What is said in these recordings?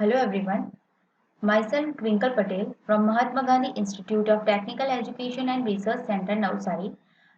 Hello everyone, myself Twinkle Patel from Mahatma Gandhi Institute of Technical Education and Research Center, Navsari.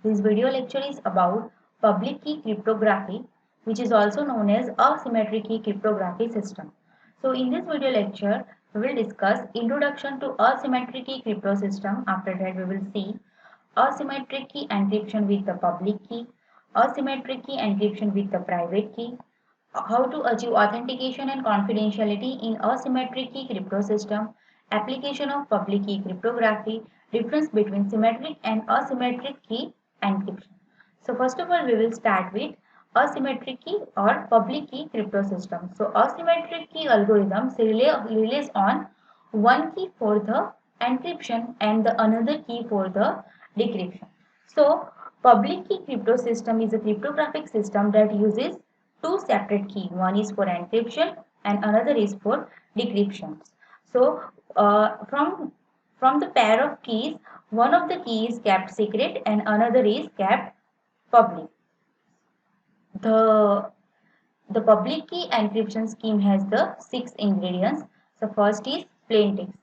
This video lecture is about public key cryptography, which is also known as asymmetric key cryptography system. So in this video lecture, we will discuss introduction to asymmetric key crypto system. After that, we will see asymmetric key encryption with the public key, asymmetric key encryption with the private key, how to achieve authentication and confidentiality in asymmetric key crypto system, application of public key cryptography, difference between symmetric and asymmetric key encryption. So first of all, we will start with asymmetric key or public key crypto system. So asymmetric key algorithms relies on one key for the encryption and the another key for the decryption. So public key crypto system is a cryptographic system that uses two separate keys. One is for encryption and another is for decryption. So from the pair of keys, one of the keys is kept secret and another is kept public. The the public key encryption scheme has the 6 ingredients. The first is plain text.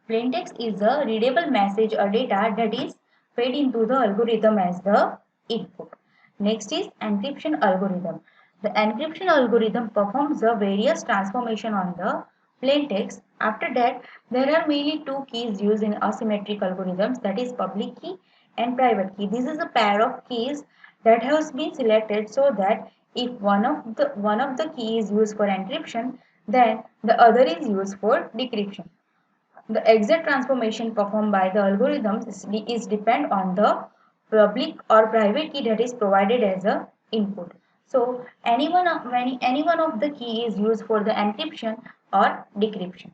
Plain text is a readable message or data that is fed into the algorithm as the input. Next is encryption algorithm. The encryption algorithm performs the various transformation on the plain text. After that, there are mainly two keys used in asymmetric algorithms, that is public key and private key. This is a pair of keys that has been selected so that if one of the key is used for encryption, then the other is used for decryption. The exact transformation performed by the algorithms is depend on the public or private key that is provided as a input. So any one of the key is used for the encryption or decryption.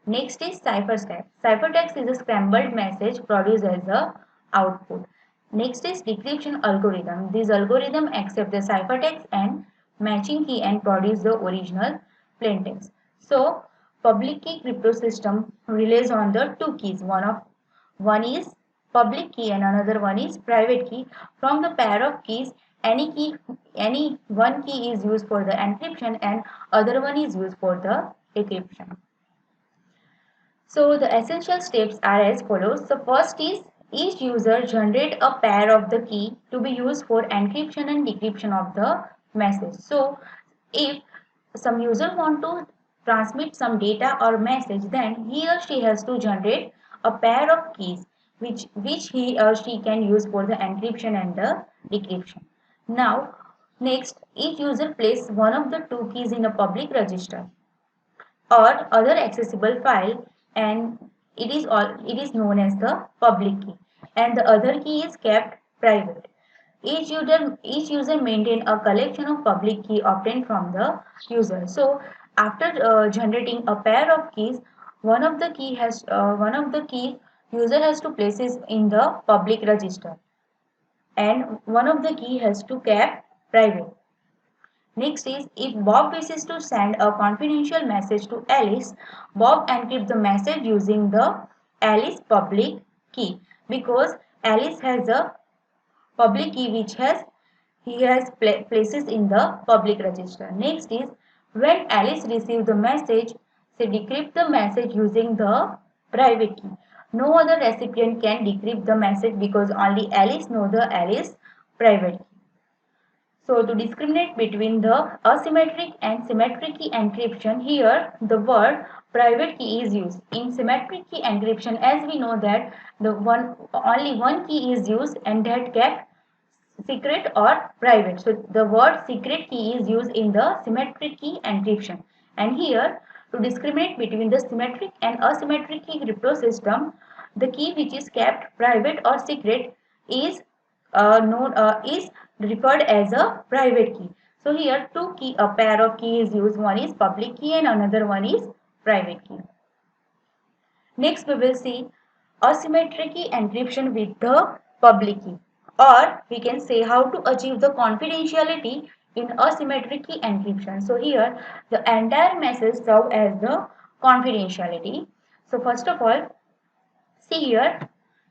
Next is ciphertext. Ciphertext is a scrambled message produced as a output. Next is decryption algorithm. This algorithm accepts the ciphertext and matching key and produce the original plaintext. So public key crypto system relies on the two keys. One is public key and another one is private key. From the pair of keys, any one key is used for the encryption and other one is used for the decryption. So the essential steps are as follows. The first is each user generate a pair of the key to be used for encryption and decryption of the message. So if some user want to transmit some data or message, then he or she has to generate a pair of keys which he or she can use for the encryption and the decryption. Now next, each user place one of the two keys in a public register or other accessible file, and it is known as the public key, and the other key is kept private. Each user maintain a collection of public key obtained from the user. So after generating a pair of keys, one of the keys user has to place it in the public register and one of the key has to kept private. Next is, if Bob wishes to send a confidential message to Alice, Bob encrypts the message using the Alice public key, because Alice has a public key which he has places in the public register. Next is, when Alice receives the message, she decrypt the message using the private key. No other recipient can decrypt the message because only Alice knows the Alice private key. So to discriminate between the asymmetric and symmetric key encryption, here the word private key is used. In symmetric key encryption, as we know that only one key is used and that kept secret or private. So the word secret key is used in the symmetric key encryption. And here to discriminate between the symmetric and asymmetric key crypto system, the key which is kept private or secret is referred as a private key. So here a pair of key is used. One is public key and another one is private key. Next we will see asymmetric key encryption with the public key, or we can say how to achieve the confidentiality in asymmetric key encryption. So here the entire message serves as the confidentiality. So first of all, see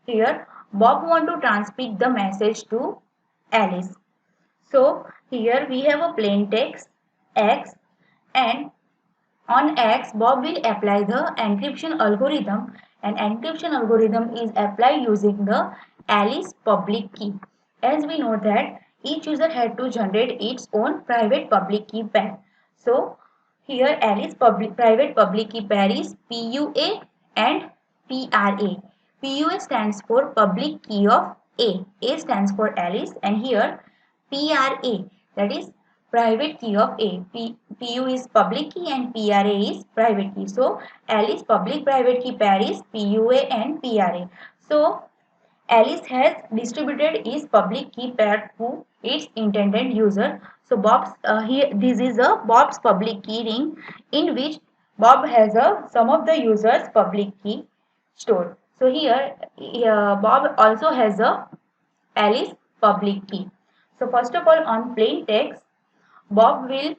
here Bob want to transmit the message to Alice. So here we have a plain text X and On X, Bob will apply the encryption algorithm, and encryption algorithm is applied using the Alice public key. As we know that each user had to generate its own private public key pair. So here Alice private public key pair is PUA and PRA. PUA stands for public key of A. A stands for Alice, and here PRA, that is private key of A. PU is public key and PRA is private key. So Alice public private key pair is PUA and PRA. So Alice has distributed its public key pair to its intended user. So here this is a Bob's public key ring in which Bob has a some of the users public key stored. So here Bob also has a Alice public key. So first of all, on plain text, Bob will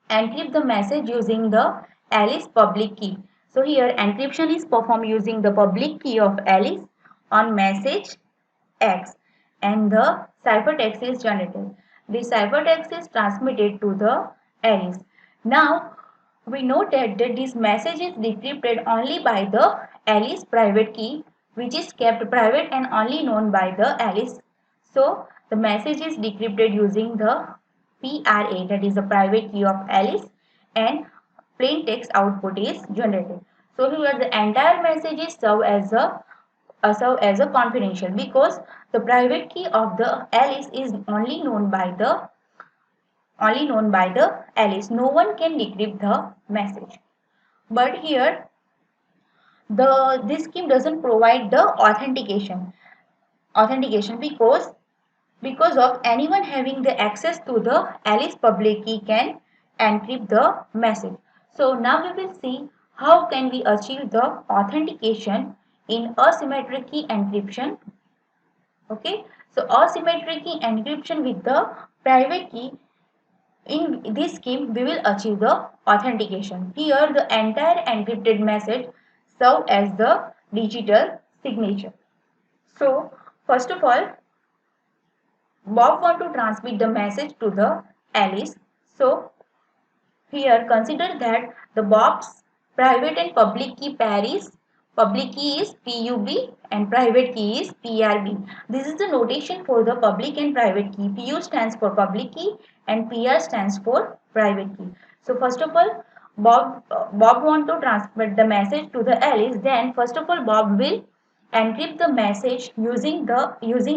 encrypt the message using the Alice public key. So here encryption is performed using the public key of Alice on message X, and the ciphertext is generated. The ciphertext is transmitted to the Alice. Now we note that this message is decrypted only by the Alice private key, which is kept private and only known by the Alice. So the message is decrypted using the PRA, that is the private key of Alice, and plain text output is generated. So here the entire message is serve as a confidential, because the private key of the Alice is only known by the Alice. No one can decrypt the message. But here this scheme doesn't provide the authentication because of anyone having the access to the Alice public key can encrypt the message. So now we will see how can we achieve the authentication in asymmetric key encryption. Okay, so asymmetric key encryption with the private key. In this scheme, we will achieve the authentication. Here, the entire encrypted message serves as the digital signature. So, first of all, Bob wants to transmit the message to the Alice. So, here consider that the Bob's private and public key pair is public key is PUB and private key is PRB. This is the notation for the public and private key. PU stands for public key and PR stands for private key. So first of all, Bob want to transmit the message to the Alice. Then first of all, Bob will encrypt the message using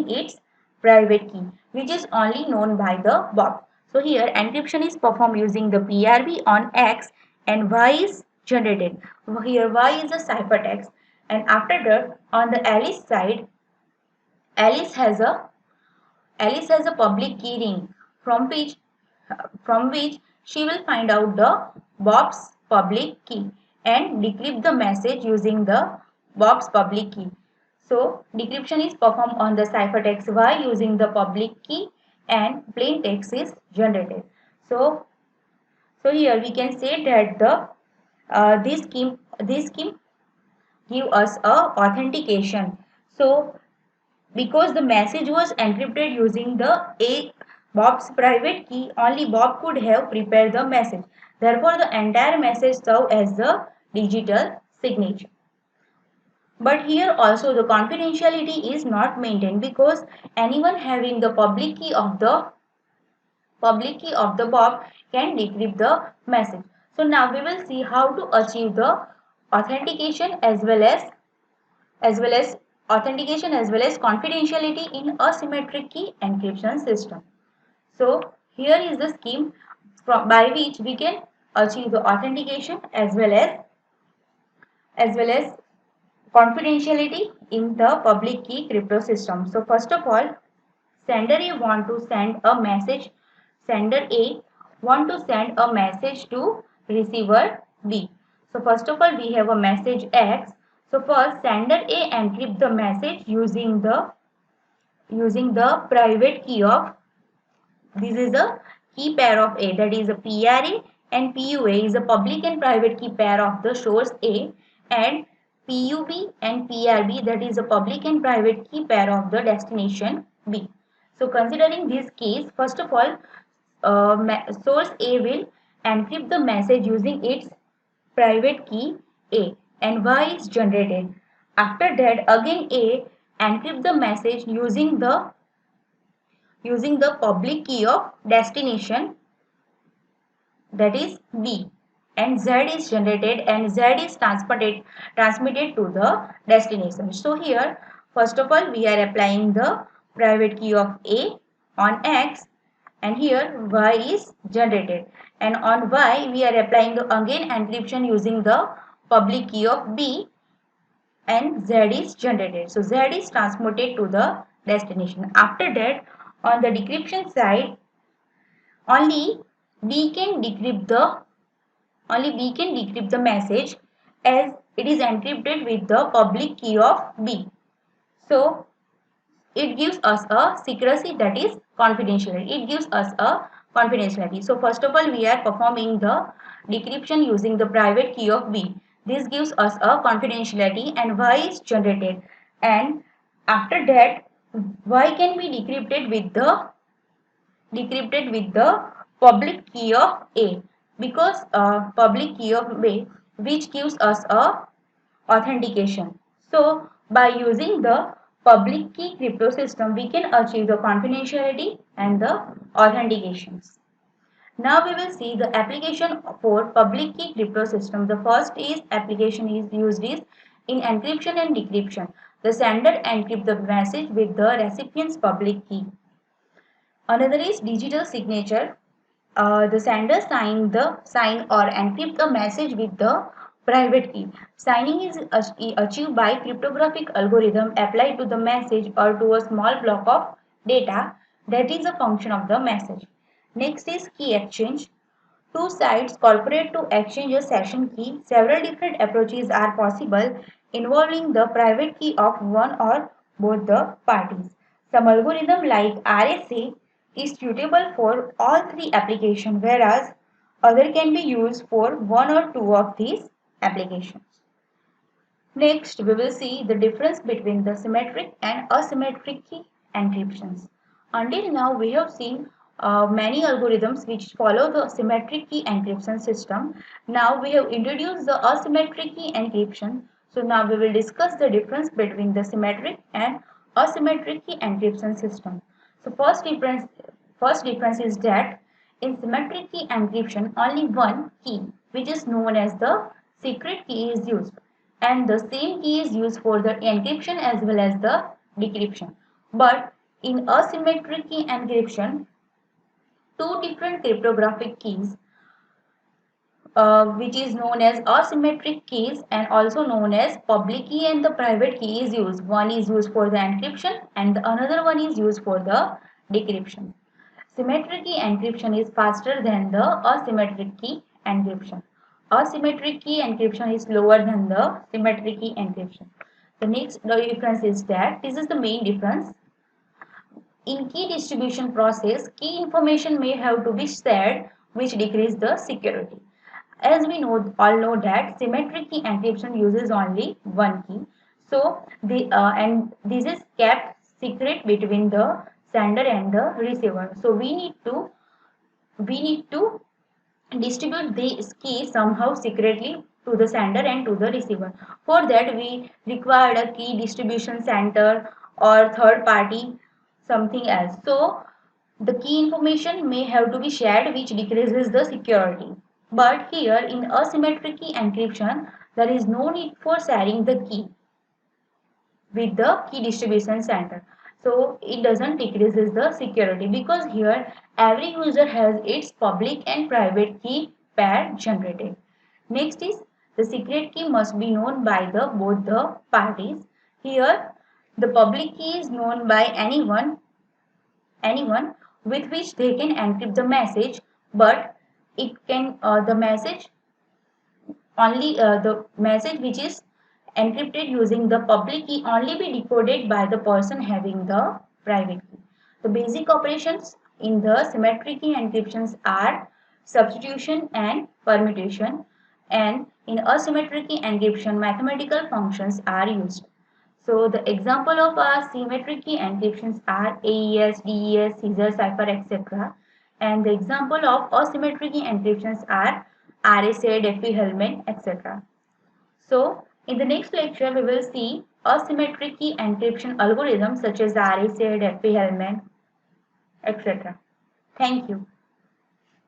its private key, which is only known by the Bob. So here encryption is performed using the PRB on X, and Y is generated. Here Y is a ciphertext, and after that on the Alice side, Alice has a public key ring from which she will find out the Bob's public key and decrypt the message using the Bob's public key. So decryption is performed on the ciphertext Y using the public key, and plain text is generated. So here we can say that this scheme give us a authentication. So because the message was encrypted using the Bob's private key, only Bob could have prepared the message. Therefore, the entire message serves as the digital signature. But here also the confidentiality is not maintained, because anyone having the public key of the Bob can decrypt the message. So now we will see how to achieve the authentication as well as confidentiality in asymmetric key encryption system. So here is the scheme by which we can achieve the authentication as well as confidentiality in the public key crypto system. So first of all, sender A want to send a message to receiver B. So first of all, we have a message X. So first, sender A encrypt the message using the private key of, this is a key pair of A, that is a PRA, and PUA is a public and private key pair of the source A, and PUB and PRB, that is a public and private key pair of the destination B. So considering this case, first of all, source A will encrypt the message using its private key A, and Y is generated. After that, again A encrypt the message using the public key of destination, that is B, and Z is generated and Z is transmitted to the destination. So here first of all we are applying the private key of A on X, and here Y is generated, and on Y we are applying the again encryption using the public key of B, and Z is generated. So Z is transmitted to the destination. After that, on the decryption side, only we can decrypt the message as it is encrypted with the public key of B. So it gives us a secrecy, that is confidentiality. It gives us a confidentiality. So first of all we are performing the decryption using the private key of B. This gives us a confidentiality and Y is generated, and after that Y can be decrypted with the public key of A, because public key of A which gives us a authentication. So by using the public key crypto system we can achieve the confidentiality and the authentications. Now we will see the application for public key crypto system. The first is application is used is in encryption and decryption. The sender encrypt the message with the recipient's public key. Another is digital signature. The sender sign or encrypt the message with the private key. Signing is achieved by cryptographic algorithm applied to the message or to a small block of data that is a function of the message. Next is key exchange. Two sides cooperate to exchange a session key. Several different approaches are possible involving the private key of one or both the parties. Some algorithm like RSA is suitable for all three applications, whereas other can be used for one or two of these applications. Next, we will see the difference between the symmetric and asymmetric key encryptions. Until now, we have seen many algorithms which follow the symmetric key encryption system. Now we have introduced the asymmetric key encryption. So now we will discuss the difference between the symmetric and asymmetric key encryption system. So first difference is that in symmetric key encryption only one key, which is known as the secret key, is used, and the same key is used for the encryption as well as the decryption. But in asymmetric key encryption, two different cryptographic keys, which is known as asymmetric keys and also known as public key and the private key, is used. One is used for the encryption and the another one is used for the decryption. Symmetric key encryption is faster than the asymmetric key encryption. Asymmetric key encryption is slower than the symmetric key encryption. The next difference is that this is the main difference. In key distribution process, key information may have to be shared, which decreases the security. As we all know that symmetric key encryption uses only one key. So and this is kept secret between the sender and the receiver. So we need to distribute this key somehow secretly to the sender and to the receiver. For that we required a key distribution center or third party something else. So the key information may have to be shared, which decreases the security. But here in asymmetric key encryption there is no need for sharing the key with the key distribution center. So it doesn't decreases the security, because here every user has its public and private key pair generated. Next is the secret key must be known by both the parties. Here the public key is known by anyone with which they can encrypt the message, but it can the message which is encrypted using the public key only be decoded by the person having the private key. The basic operations in the symmetric key encryptions are substitution and permutation, and in asymmetric key encryption mathematical functions are used. So the example of symmetric key encryptions are AES, DES, Caesar cipher, etc. And the example of asymmetric key encryptions are RSA, Diffie-Hellman, etc. So, in the next lecture, we will see asymmetric key encryption algorithms such as RSA, Diffie-Hellman, etc. Thank you.